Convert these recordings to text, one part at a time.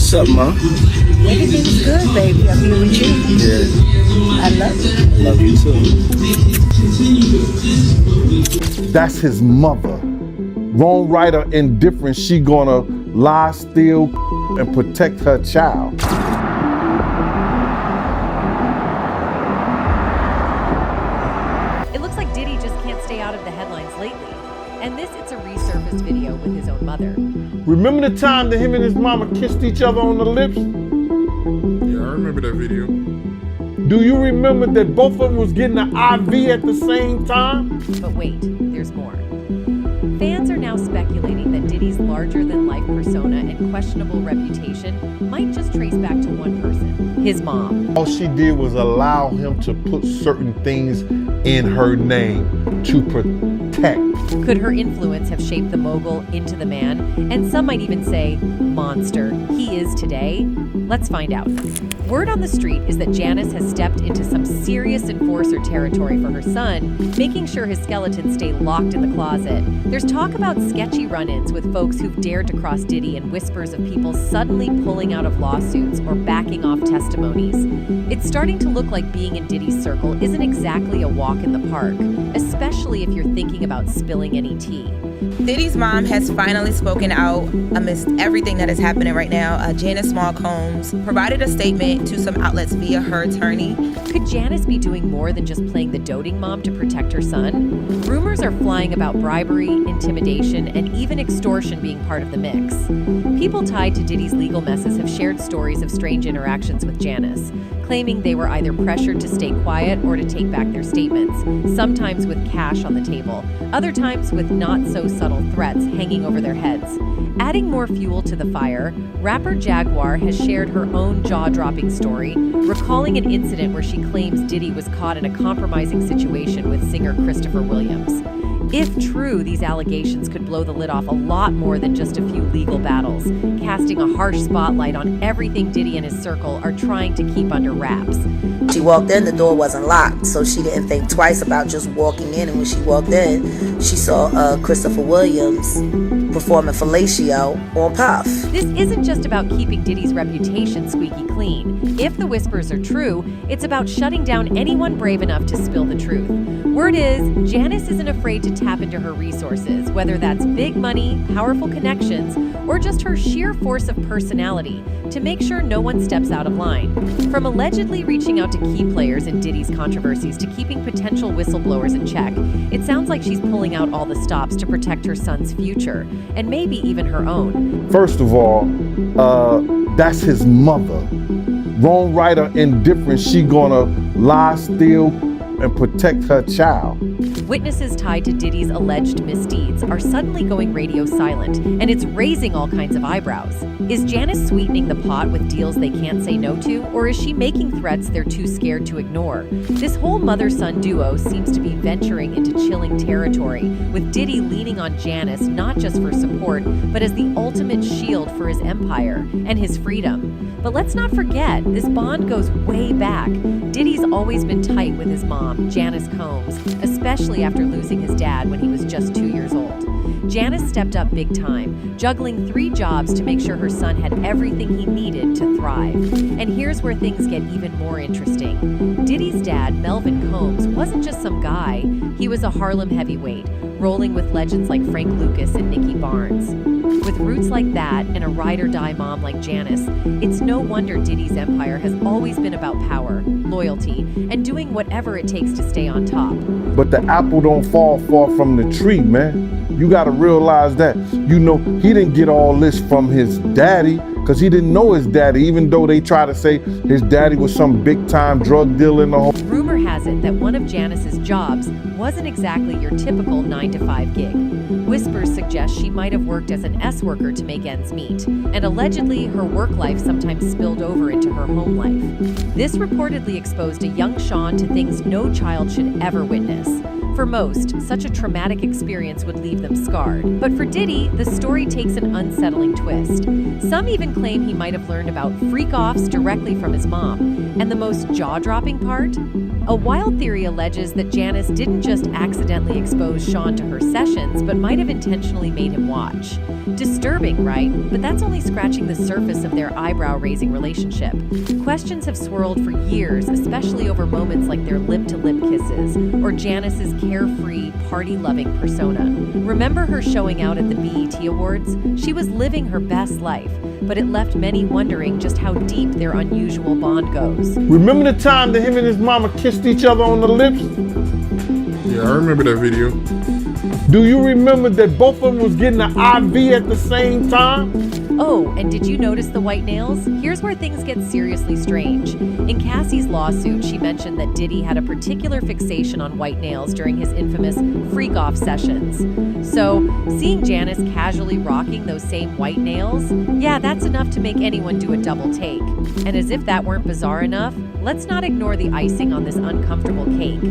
What's up, Ma? Everything's good, baby. I'm here with you. Yeah. I love you. Love you too. That's his mother. Wrong, right, or indifferent, she gonna lie, steal, and protect her child. It looks like Diddy just can't stay out of the headlines lately. And it's a resurfaced video with his own mother. Remember the time that him and his mama kissed each other on the lips? Yeah, I remember that video. Do you remember that both of them was getting an IV at the same time? But wait, there's more. Fans are now speculating that Diddy's larger-than-life persona and questionable reputation might just trace back to one person, his mom. All she did was allow him to put certain things in her name to protect. Could her influence have shaped the mogul into the man, and some might even say, monster, he is today? Let's find out. Word on the street is that Janice has stepped into some serious enforcer territory for her son, making sure his skeletons stay locked in the closet. There's talk about sketchy run-ins with folks who've dared to cross Diddy and whispers of people suddenly pulling out of lawsuits or backing off testimonies. It's starting to look like being in Diddy's circle isn't exactly a walk in the park, especially if you're thinking about spilling any tea. Diddy's mom has finally spoken out amidst everything that is happening right now. Janice Combs provided a statement to some outlets via her attorney. Could Janice be doing more than just playing the doting mom to protect her son? Rumors are flying about bribery, intimidation, and even extortion being part of the mix. People tied to Diddy's legal messes have shared stories of strange interactions with Janice, claiming they were either pressured to stay quiet or to take back their statements, sometimes with cash on the table, other times with not-so-subtle threats hanging over their heads. Adding more fuel to the fire, rapper Jaguar has shared her own jaw-dropping story, recalling an incident where she claims Diddy was caught in a compromising situation with singer Christopher Williams. If true, these allegations could blow the lid off a lot more than just a few legal battles, casting a harsh spotlight on everything Diddy and his circle are trying to keep under wraps. She walked in, the door wasn't locked, so she didn't think twice about just walking in. And when she walked in, she saw Christopher Williams performing fellatio on Puff. This isn't just about keeping Diddy's reputation squeaky clean. If the whispers are true, it's about shutting down anyone brave enough to spill the truth. Word is, Janice isn't afraid to tap into her resources, whether that's big money, powerful connections, or just her sheer force of personality, to make sure no one steps out of line. From allegedly reaching out to key players in Diddy's controversies to keeping potential whistleblowers in check, it sounds like she's pulling out all the stops to protect her son's future, and maybe even her own. First of all, that's his mother. Wrong, right, or indifferent, she gonna lie, steal, and protect her child. Witnesses tied to Diddy's alleged misdeeds are suddenly going radio silent, and it's raising all kinds of eyebrows. Is Janice sweetening the pot with deals they can't say no to, or is she making threats they're too scared to ignore? This whole mother-son duo seems to be venturing into chilling territory, with Diddy leaning on Janice not just for support, but as the ultimate shield for his empire and his freedom. But let's not forget, this bond goes way back. Diddy's always been tight with his mom, Janice Combs, especially after losing his dad when he was just 2 years old. Janice stepped up big time, juggling 3 jobs to make sure her son had everything he needed to thrive. And here's where things get even more interesting. Diddy's dad, Melvin Combs, wasn't just some guy. He was a Harlem heavyweight, rolling with legends like Frank Lucas and Nicky Barnes. With roots like that and a ride-or-die mom like Janice, it's no wonder Diddy's empire has always been about power, loyalty, and doing whatever it takes to stay on top. But the apple don't fall far from the tree, man. You gotta realize that. You know, he didn't get all this from his daddy, because he didn't know his daddy, even though they try to say his daddy was some big-time drug dealer in the whole. Rumor has it that one of Janice's jobs wasn't exactly your typical 9-to-5 gig. Whispers suggest she might have worked as an S-worker to make ends meet, and allegedly her work life sometimes spilled over into her home life. This reportedly exposed a young Sean to things no child should ever witness. For most, such a traumatic experience would leave them scarred. But for Diddy, the story takes an unsettling twist. Some even claim he might have learned about freak-offs directly from his mom. And the most jaw-dropping part? A wild theory alleges that Janice didn't just accidentally expose Sean to her sessions, but might have intentionally made him watch. Disturbing, right? But that's only scratching the surface of their eyebrow-raising relationship. Questions have swirled for years, especially over moments like their lip-to-lip kisses, or Janice's carefree, party-loving persona. Remember her showing out at the BET Awards? She was living her best life, but it left many wondering just how deep their unusual bond goes. Remember the time that him and his mama kissed each other on the lips? Yeah, I remember that video. Do you remember that both of them was getting an IV at the same time? Oh, and did you notice the white nails? Here's where things get seriously strange. In Cassie's lawsuit, she mentioned that Diddy had a particular fixation on white nails during his infamous freak-off sessions. So, seeing Janice casually rocking those same white nails, yeah, that's enough to make anyone do a double take. And as if that weren't bizarre enough, let's not ignore the icing on this uncomfortable cake.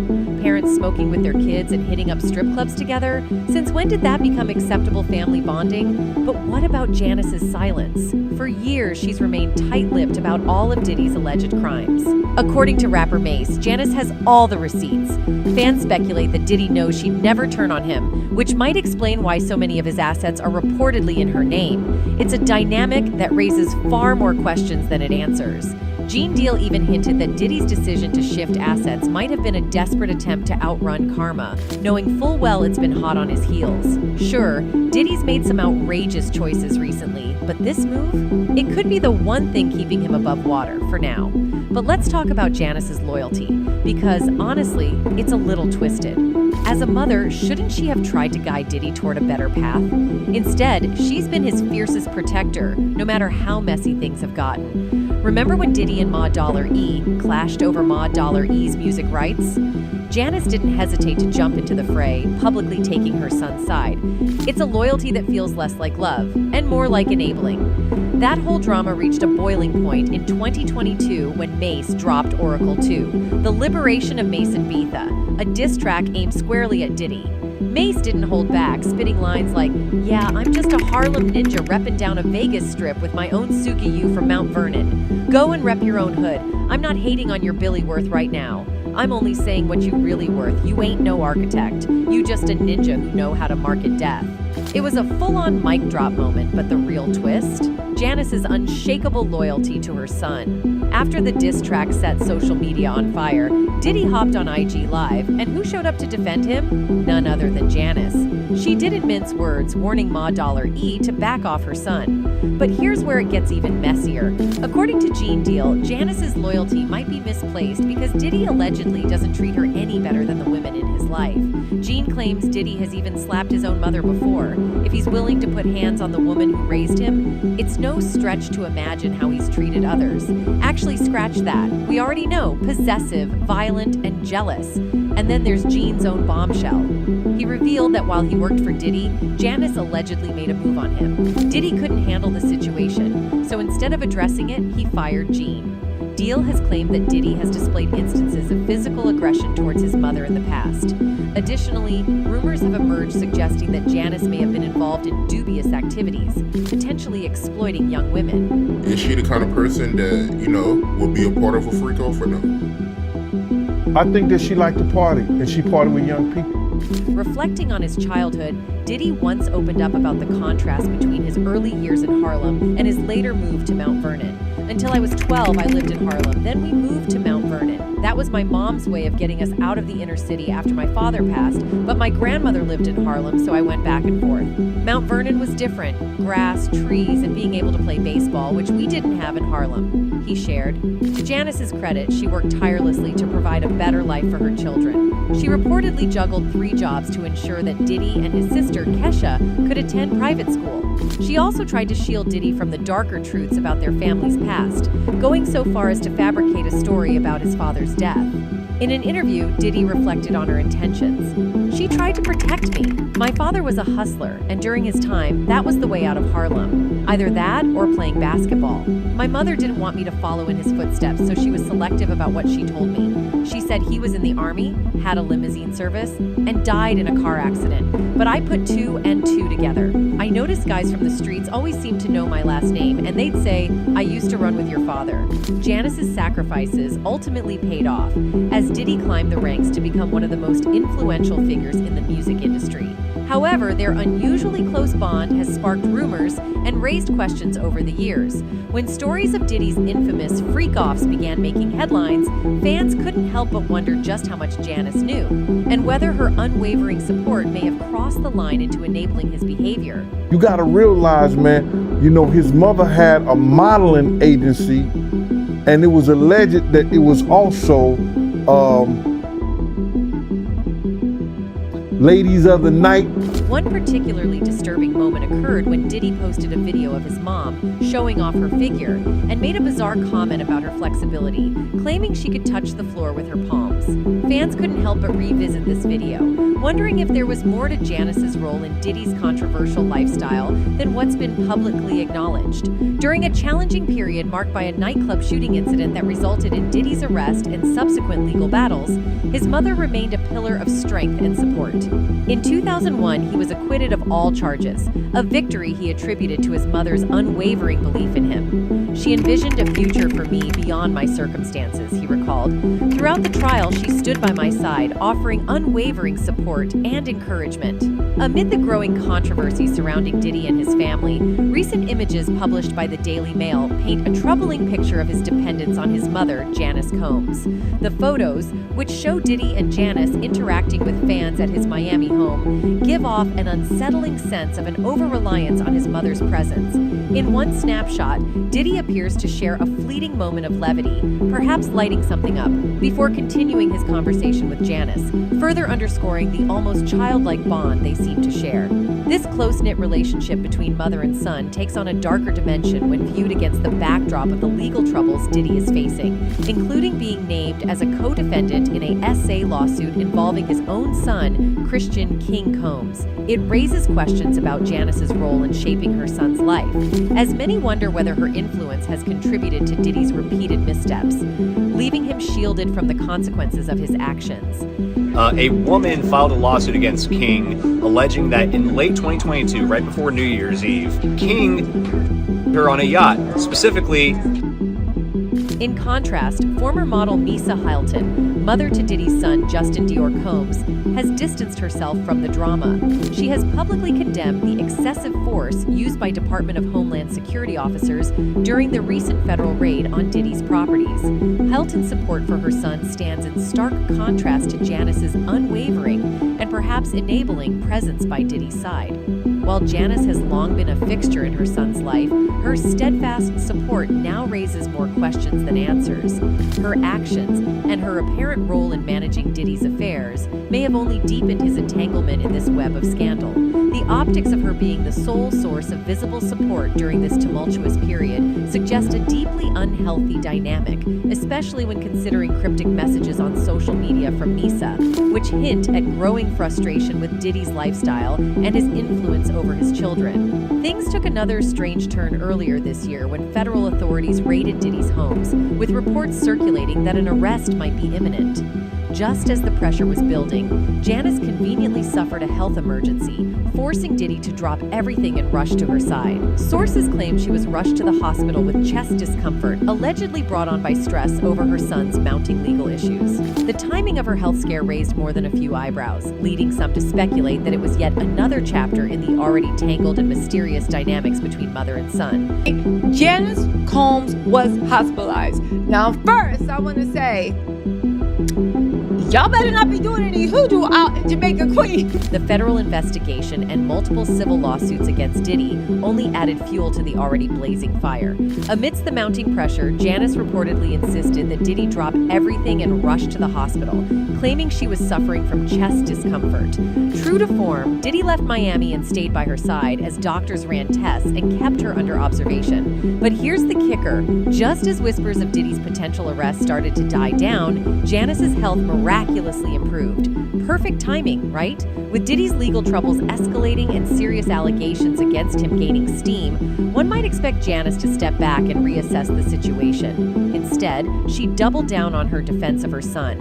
Parents smoking with their kids and hitting up strip clubs together? Since when did that become acceptable family bonding? But what about Janice's silence? For years, she's remained tight-lipped about all of Diddy's alleged crimes. According to rapper Mace, Janice has all the receipts. Fans speculate that Diddy knows she'd never turn on him, which might explain why so many of his assets are reportedly in her name. It's a dynamic that raises far more questions than it answers. Gene Deal even hinted that Diddy's decision to shift assets might have been a desperate attempt to outrun karma, knowing full well it's been hot on his heels. Sure, Diddy's made some outrageous choices recently, but this move? It could be the one thing keeping him above water for now. But let's talk about Janice's loyalty, because honestly, it's a little twisted. As a mother, shouldn't she have tried to guide Diddy toward a better path? Instead, she's been his fiercest protector, no matter how messy things have gotten. Remember when Diddy and Ma Dollar E clashed over Ma Dollar E's music rights? Janice didn't hesitate to jump into the fray, publicly taking her son's side. It's a loyalty that feels less like love and more like enabling. That whole drama reached a boiling point in 2022 when Mace dropped Oracle 2, The Liberation of Mace and Beatha, a diss track aimed squarely at Diddy. Mace didn't hold back, spitting lines like, "Yeah, I'm just a Harlem ninja repping down a Vegas strip with my own Suki U from Mount Vernon. Go and rep your own hood. I'm not hating on your Billy Worth right now. I'm only saying what you really worth. You ain't no architect. You just a ninja who know how to market death." It was a full-on mic drop moment, but the real twist? Janice's unshakable loyalty to her son. After the diss track set social media on fire, Diddy hopped on IG Live, and who showed up to defend him? None other than Janice. She didn't mince words, warning Ma Dollar E to back off her son. But here's where it gets even messier. According to Gene Deal, Janice's loyalty might be misplaced because Diddy allegedly doesn't treat her any better than the women in his life. Gene claims Diddy has even slapped his own mother before. If he's willing to put hands on the woman who raised him, it's no stretch to imagine how he's treated others. Actually, scratch that. We already know, possessive, violent, and jealous. And then there's Gene's own bombshell. He revealed that while he worked for Diddy, Janice allegedly made a move on him. Diddy couldn't handle the situation, so instead of addressing it, he fired Gene. Deal has claimed that Diddy has displayed instances of physical aggression towards his mother in the past. Additionally, rumors have emerged suggesting that Janice may have been involved in dubious activities, potentially exploiting young women. Is she the kind of person that, will be a part of a freak off or no? I think that she liked to party, and she partied with young people. Reflecting on his childhood, Diddy once opened up about the contrast between his early years in Harlem and his later move to Mount Vernon. Until I was 12, I lived in Harlem. Then we moved to Mount Vernon. That was my mom's way of getting us out of the inner city after my father passed, but my grandmother lived in Harlem, so I went back and forth. Mount Vernon was different. Grass, trees, and being able to play baseball, which we didn't have in Harlem, he shared. To Janice's credit, she worked tirelessly to provide a better life for her children. She reportedly juggled 3 jobs to ensure that Diddy and his sister, Kesha, could attend private school. She also tried to shield Diddy from the darker truths about their family's past, going so far as to fabricate a story about his father's death. In an interview, Diddy reflected on her intentions. "She tried to protect me. My father was a hustler, and during his time, that was the way out of Harlem. Either that or playing basketball. My mother didn't want me to follow in his footsteps, so she was selective about what she told me. She said he was in the Army, had a limousine service, and died in a car accident. But I put 2 and 2 together. I noticed guys from the streets always seemed to know my last name, and they'd say, I used to run with your father. Janice's sacrifices ultimately paid off, as Diddy climbed the ranks to become one of the most influential figures in the music industry. However, their unusually close bond has sparked rumors and raised questions over the years. When stories of Diddy's infamous freak-offs began making headlines, fans couldn't help but wonder just how much Janice knew, and whether her unwavering support may have crossed the line into enabling his behavior. You gotta realize, man, his mother had a modeling agency, and it was alleged that it was also ladies of the night. One particularly disturbing moment occurred when Diddy posted a video of his mom showing off her figure and made a bizarre comment about her flexibility, claiming she could touch the floor with her palms. Fans couldn't help but revisit this video, wondering if there was more to Janice's role in Diddy's controversial lifestyle than what's been publicly acknowledged. During a challenging period marked by a nightclub shooting incident that resulted in Diddy's arrest and subsequent legal battles, his mother remained a pillar of strength and support. In 2001, he was acquitted of all charges, a victory he attributed to his mother's unwavering belief in him. She envisioned a future for me beyond my circumstances, he recalled. Throughout the trial, she stood by my side, offering unwavering support and encouragement. Amid the growing controversy surrounding Diddy and his family, recent images published by the Daily Mail paint a troubling picture of his dependence on his mother, Janice Combs. The photos, which show Diddy and Janice interacting with fans at his Miami home, give off an unsettling sense of an over-reliance on his mother's presence. In one snapshot, Diddy appears to share a fleeting moment of levity, perhaps lighting something up, before continuing his conversation with Janice, further underscoring the almost childlike bond they seem to share. This close-knit relationship between mother and son takes on a darker dimension when viewed against the backdrop of the legal troubles Diddy is facing, including being named as a co-defendant in a SA lawsuit involving his own son, Christian King Combs. It raises questions about Janice's role in shaping her son's life, as many wonder whether her influence has contributed to Diddy's repeated missteps, leaving him shielded from the consequences of his actions. A woman filed a lawsuit against King, alleging that in late 2022, right before New Year's Eve, King her on a yacht, specifically. In contrast, former model Misa Hylton, mother to Diddy's son Justin Dior Combs, has distanced herself from the drama. She has publicly condemned the excessive force used by Department of Homeland Security officers during the recent federal raid on Diddy's properties. Hylton's support for her son stands in stark contrast to Janice's unwavering and perhaps enabling presence by Diddy's side. While Janice has long been a fixture in her son's life, her steadfast support now raises more questions than answers. Her actions and her apparent role in managing Diddy's affairs may have only deepened his entanglement in this web of scandal. The optics of her being the sole source of visible support during this tumultuous period suggest a deeply unhealthy dynamic, especially when considering cryptic messages on social media from Misa, which hint at growing frustration with Diddy's lifestyle and his influence over his children. Things took another strange turn earlier this year when federal authorities raided Diddy's homes, with reports circulating that an arrest might be imminent. Just as the pressure was building, Janice conveniently suffered a health emergency, forcing Diddy to drop everything and rush to her side. Sources claim she was rushed to the hospital with chest discomfort, allegedly brought on by stress over her son's mounting legal issues. The timing of her health scare raised more than a few eyebrows, leading some to speculate that it was yet another chapter in the already tangled and mysterious dynamics between mother and son. Janice Combs was hospitalized. Now, first, I want to say, y'all better not be doing any hoodoo out in Jamaica, Queen. The federal investigation and multiple civil lawsuits against Diddy only added fuel to the already blazing fire. Amidst the mounting pressure, Janice reportedly insisted that Diddy drop everything and rush to the hospital, claiming she was suffering from chest discomfort. True to form, Diddy left Miami and stayed by her side as doctors ran tests and kept her under observation. But here's the kicker. Just as whispers of Diddy's potential arrest started to die down, Janice's health miraculously miraculously improved. Perfect timing, right? With Diddy's legal troubles escalating and serious allegations against him gaining steam, one might expect Janice to step back and reassess the situation. Instead, she doubled down on her defense of her son.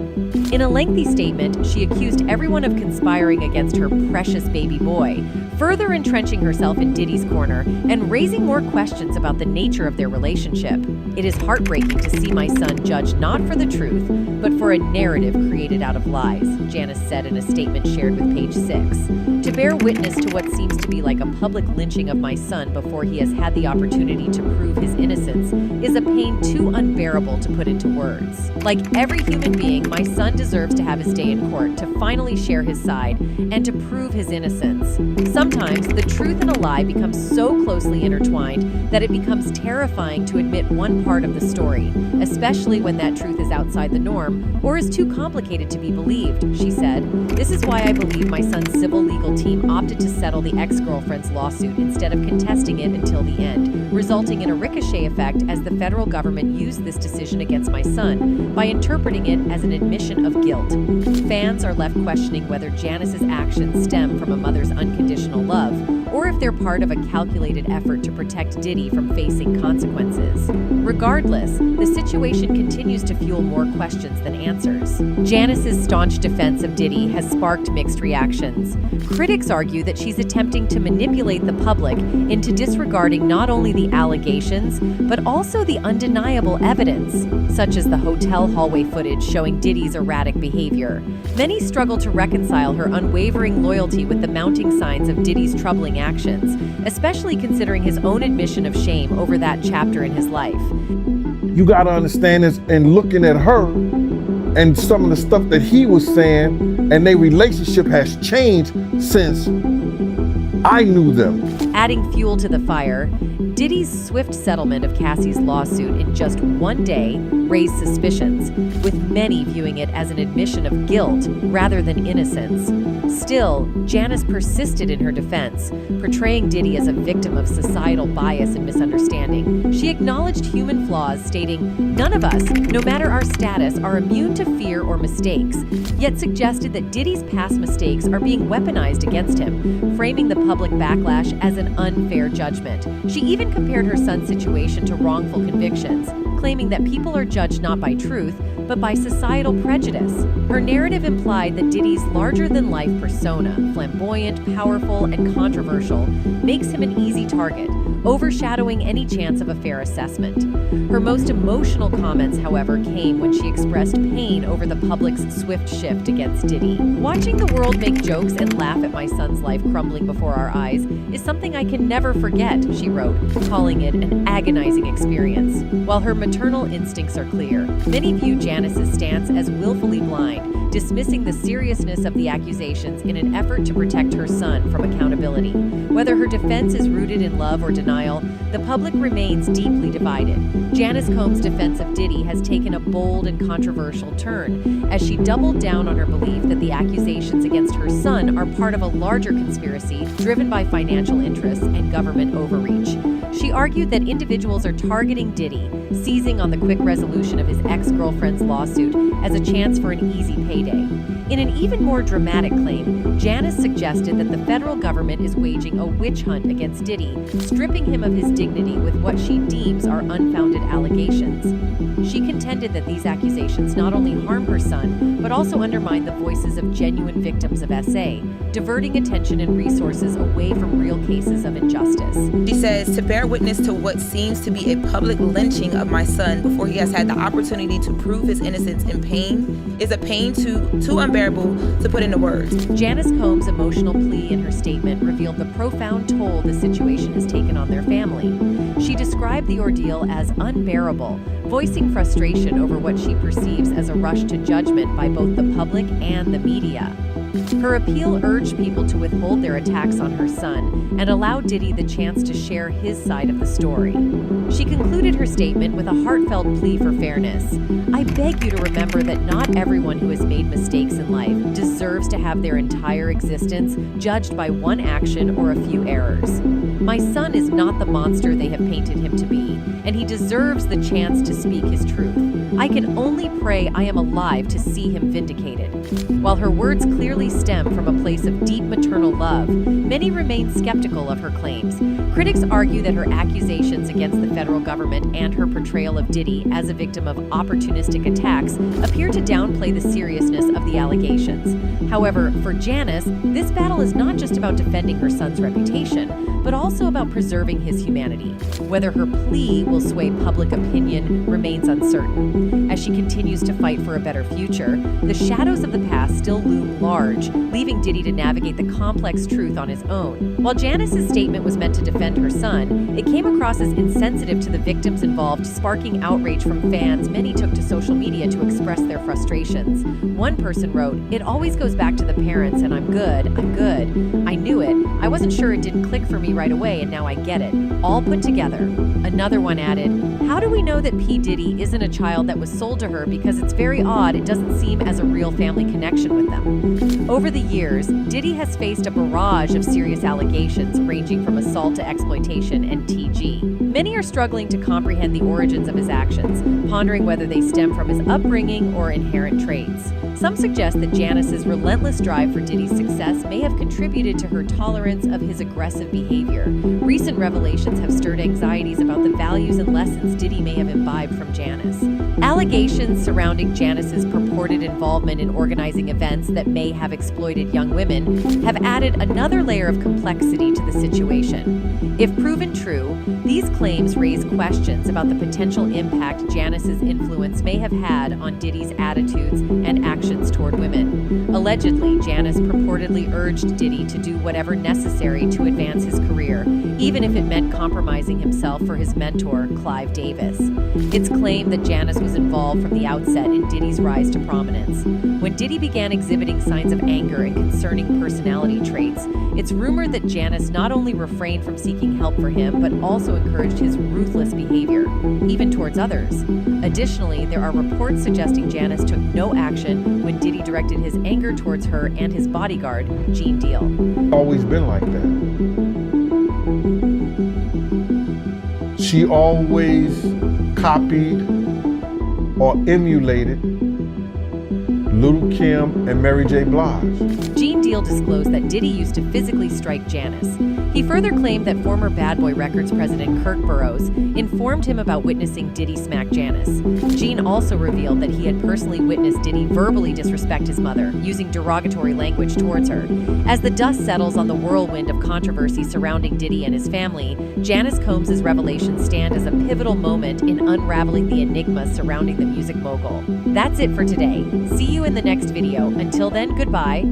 In a lengthy statement, she accused everyone of conspiring against her precious baby boy, further entrenching herself in Diddy's corner and raising more questions about the nature of their relationship. It is heartbreaking to see my son judged not for the truth, but for a narrative created out of lies, Janice said in a statement shared with Page 6. To bear witness to what seems to be like a public lynching of my son before he has had the opportunity to prove his innocence is a pain too unbearable to put into words. Like every human being, my son deserves to have his day in court to finally share his side and to prove his innocence. Sometimes the truth and a lie become so closely intertwined that it becomes terrifying to admit one part of the story, especially when that truth is outside the norm or is too complicated to be believed, she said. This is why I believe my son's civil legal team opted to settle the ex-girlfriend's lawsuit instead of contesting it until the end, resulting in a ricochet effect as the federal government used this decision against my son by interpreting it as an admission of guilt. Fans are left questioning whether Janice's actions stem from a mother's unconditional love, or if they're part of a calculated effort to protect Diddy from facing consequences. Regardless, the situation continues to fuel more questions than answers. Janice's staunch defense of Diddy has sparked mixed reactions. Critics argue that she's attempting to manipulate the public into disregarding not only the allegations, but also the undeniable evidence, such as the hotel hallway footage showing Diddy's erratic behavior. Many struggle to reconcile her unwavering loyalty with the mounting signs of Diddy's troubling actions, especially considering his own admission of shame over that chapter in his life. You got to understand this, and looking at her and some of the stuff that he was saying, and their relationship has changed since I knew them. Adding fuel to the fire, Diddy's swift settlement of Cassie's lawsuit in just one day raised suspicions, with many viewing it as an admission of guilt rather than innocence. Still, Janice persisted in her defense, portraying Diddy as a victim of societal bias and misunderstanding. She acknowledged human flaws, stating, "None of us, no matter our status, are immune to fear or mistakes," yet suggested that Diddy's past mistakes are being weaponized against him, framing the public backlash as an unfair judgment. She even compared her son's situation to wrongful convictions, claiming that people are judged not by truth, but by societal prejudice. Her narrative implied that Diddy's larger-than-life persona, flamboyant, powerful, and controversial, makes him an easy target, overshadowing any chance of a fair assessment. Her most emotional comments, however, came when she expressed pain over the public's swift shift against Diddy. "Watching the world make jokes and laugh at my son's life crumbling before our eyes is something I can never forget," she wrote, calling it an agonizing experience. While her maternal instincts are clear, many view Janice's stance as willfully blind, dismissing the seriousness of the accusations in an effort to protect her son from accountability. Whether her defense is rooted in love or denial, the public remains deeply divided. Janice Combs' defense of Diddy has taken a bold and controversial turn, as she doubled down on her belief that the accusations against her son are part of a larger conspiracy driven by financial interests and government overreach. She argued that individuals are targeting Diddy, seizing on the quick resolution of his ex-girlfriend's lawsuit as a chance for an easy payday. In an even more dramatic claim, Janice suggested that the federal government is waging a witch hunt against Diddy, stripping him of his dignity with what she deems are unfounded allegations. She contended that these accusations not only harm her son, but also undermine the voices of genuine victims of SA, diverting attention and resources away from real cases of injustice. She says, "To bear witness to what seems to be a public lynching of my son before he has had the opportunity to prove his innocence in pain is a pain too unbearable to put into words." Janice Combs' emotional plea in her statement revealed the profound toll the situation has taken on their family. She described the ordeal as unbearable, voicing frustration over what she perceives as a rush to judgment by both the public and the media. Her appeal urged people to withhold their attacks on her son and allow Diddy the chance to share his side of the story. She concluded her statement with a heartfelt plea for fairness. "I beg you to remember that not everyone who has made mistakes in life deserves to have their entire existence judged by one action or a few errors. My son is not the monster they have painted him to be, and he deserves the chance to speak his truth. I can only pray I am alive to see him vindicated. While her words clearly stem from a place of deep maternal love, many remain skeptical of her claims. Critics argue that her accusations against the federal government and her portrayal of Diddy as a victim of opportunistic attacks appear to downplay the seriousness of the allegations. However, for Janice, this battle is not just about defending her son's reputation, but also about preserving his humanity. Whether her plea will sway public opinion remains uncertain. As she continues to fight for a better future, the shadows of the past still loom large, leaving Diddy to navigate the complex truth on his own. While Janice's statement was meant to defend her son, it came across as insensitive to the victims involved, sparking outrage from fans many took to social media to express their frustrations. One person wrote, "It always goes back to the parents, and I'm good. I knew it. I wasn't sure, it didn't click for me right away, and now I get it. All put together." Another one added, "How do we know that P. Diddy isn't a child that was sold to her, because it's very odd, it doesn't seem as a real family connection with them." Over the years, Diddy has faced a barrage of serious allegations ranging from assault to exploitation and TG. Many are struggling to comprehend the origins of his actions, pondering whether they stem from his upbringing or inherent traits. Some suggest that Janice's relentless drive for Diddy's success may have contributed to her tolerance of his aggressive behavior. Recent revelations have stirred anxieties about the values and lessons Diddy may have imbibed from Janice. Allegations surrounding Janice's purported involvement in organizing events that may have exploited young women have added another layer of complexity to the situation. If proven true, these claims raise questions about the potential impact Janice's influence may have had on Diddy's attitudes and actions toward women. Allegedly, Janice purportedly urged Diddy to do whatever necessary to advance his career, even if it meant compromising himself for his mentor, Clive Davis. It's claimed that Janice was involved from the outset in Diddy's rise to prominence. When Diddy began exhibiting signs of anger and concerning personality traits, it's rumored that Janice not only refrained from seeking help for him, but also encouraged his ruthless behavior, even towards others. Additionally, there are reports suggesting Janice took no action when Diddy directed his anger towards her and his bodyguard, Gene Deal. Always been like that. She always copied or emulated Little Kim and Mary J. Blige. Gene Deal disclosed that Diddy used to physically strike Janice. He further claimed that former Bad Boy Records president Kirk Burroughs informed him about witnessing Diddy smack Janice. Gene also revealed that he had personally witnessed Diddy verbally disrespect his mother, using derogatory language towards her. As the dust settles on the whirlwind of controversy surrounding Diddy and his family, Janice Combs' revelations stand as a pivotal moment in unraveling the enigma surrounding the music mogul. That's it for today. See you in the next video. Until then, goodbye.